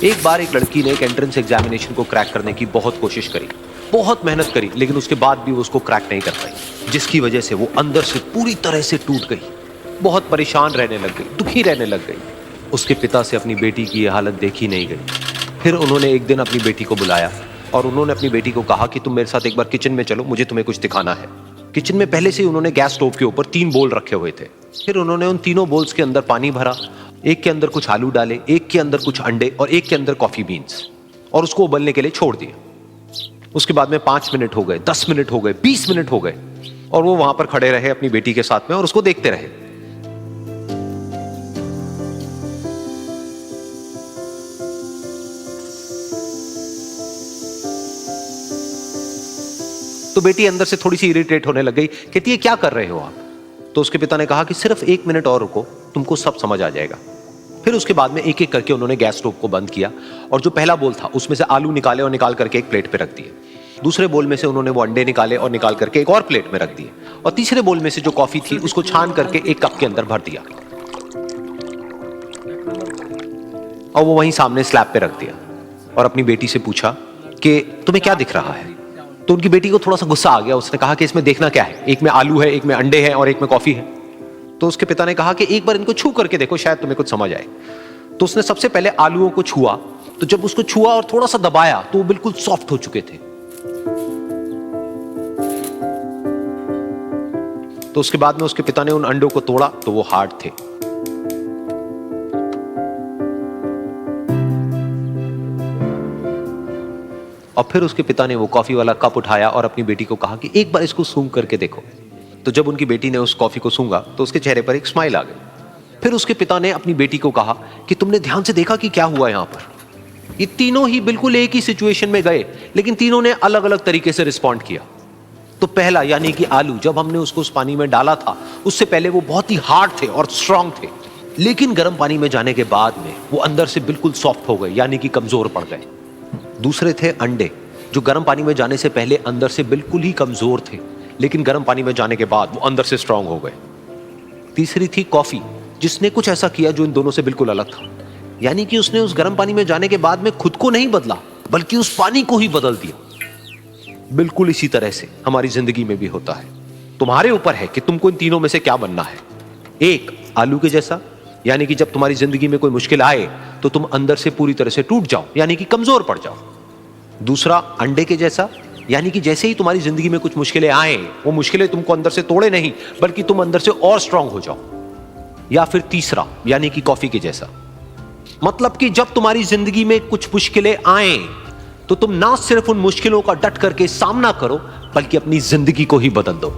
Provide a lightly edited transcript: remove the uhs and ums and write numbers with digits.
एक बार एक लड़की ने एक एंट्रेंस एग्जामिनेशन को क्रैक करने की बहुत कोशिश करी, बहुत मेहनत करी, लेकिन उसके बाद भी वो उसको क्रैक नहीं कर पाई, जिसकी वजह से वो अंदर से पूरी तरह से टूट गई, बहुत परेशान रहने लग गई, दुखी रहने लग गई। उसके पिता से अपनी बेटी की ये हालत देखी नहीं गई। फिर उन्होंने एक दिन अपनी बेटी को बुलाया और उन्होंने अपनी बेटी को कहा कि तुम मेरे साथ एक बार किचन में चलो, मुझे तुम्हें कुछ दिखाना है। किचन में पहले से ही उन्होंने गैस स्टोव के ऊपर 3 बोल रखे हुए थे। फिर उन्होंने उन तीनों बोल्स के अंदर पानी भरा, एक के अंदर कुछ आलू डाले, एक के अंदर कुछ अंडे और एक के अंदर कॉफी बीन्स, और उसको उबलने के लिए छोड़ दिया। उसके बाद में 5 मिनट हो गए, 10 मिनट हो गए, 20 मिनट हो गए, और वो वहां पर खड़े रहे अपनी बेटी के साथ में और उसको देखते रहे। तो बेटी अंदर से थोड़ी सी इरिटेट होने लग गई, कहती है क्या कर रहे हो आप? तो उसके पिता ने कहा कि सिर्फ 1 मिनट और रुको, तुमको सब समझ आ जाएगा। फिर उसके बाद में एक एक करके उन्होंने गैस स्टोव को बंद किया और जो पहला बोल था उसमें से आलू निकाले और निकाल करके एक प्लेट पे रख दिए। दूसरे बोल में से उन्होंने वो अंडे निकाले और निकाल करके एक और प्लेट में रख दिए, और तीसरे बोल में से जो कॉफी थी उसको छान करके एक कप के अंदर भर दिया और वो वहीं सामने स्लैब पे रख दिया और अपनी बेटी से पूछा कि तुम्हें क्या दिख रहा है? तो उनकी बेटी को थोड़ा सा गुस्सा आ गया। उसने कहा कि इसमें देखना क्या है, एक में आलू है, एक में अंडे हैं और एक में कॉफी है। तो उसके पिता ने कहा कि एक बार इनको छू करके देखो, शायद तुम्हें कुछ समझ आए। तो उसने सबसे पहले आलूओं को छुआ, तो जब उसको छुआ और थोड़ा सा दबाया तो वो बिल्कुल सॉफ्ट हो चुके थे। तो उसके बाद में उसके पिता ने उन अंडों को तोड़ा तो वो हार्ड थे। और फिर उसके पिता ने वो कॉफी वाला कप उठाया और अपनी बेटी को कहा कि एक बार इसको सूंघ करके देखो। तो जब उनकी बेटी ने उस कॉफी को सूंघा तो उसके चेहरे पर एक स्माइल आ गई। फिर उसके पिता ने अपनी बेटी को कहा कि तुमने ध्यान से देखा कि क्या हुआ यहां पर? ये तीनों ही बिल्कुल एक ही सिचुएशन में गए, लेकिन तीनों ने अलग अलग तरीके से रिस्पॉन्ड किया। तो पहला यानी कि आलू, जब हमने उसको उस पानी में डाला था उससे पहले वो बहुत ही हार्ड थे और स्ट्रांग थे, लेकिन गर्म पानी में जाने के बाद में वो अंदर से बिल्कुल सॉफ्ट हो गए, यानी कि कमजोर पड़ गए। दूसरे थे अंडे, जो गर्म पानी में जाने से पहले अंदर से बिल्कुल ही कमजोर थे, लेकिन गर्म पानी में जाने के बाद वो अंदर से स्ट्रांग हो गए। तीसरी थी कॉफी, जिसने कुछ ऐसा किया जो इन दोनों से बिल्कुल अलग था, यानी कि उसने उस गर्म पानी में जाने के बाद में खुद को नहीं बदला, बल्कि उस पानी को ही बदल दिया। बिल्कुल इसी तरह से हमारी जिंदगी में भी होता है। तुम्हारे ऊपर है कि तुमको इन तीनों में से क्या बनना है। एक, आलू के जैसा, यानी कि जब तुम्हारी जिंदगी में कोई मुश्किल आए तो तुम अंदर से पूरी तरह से टूट जाओ, यानी कि कमजोर पड़ जाओ। दूसरा, अंडे के जैसा, यानी कि जैसे ही तुम्हारी जिंदगी में कुछ मुश्किलें आए, वो मुश्किलें तुमको अंदर से तोड़े नहीं, बल्कि तुम अंदर से और स्ट्रांग हो जाओ। या फिर तीसरा, यानी कि कॉफी के जैसा, मतलब कि जब तुम्हारी जिंदगी में कुछ मुश्किलें आए तो तुम ना सिर्फ उन मुश्किलों का डट करके सामना करो, बल्कि अपनी जिंदगी को ही बदल दो।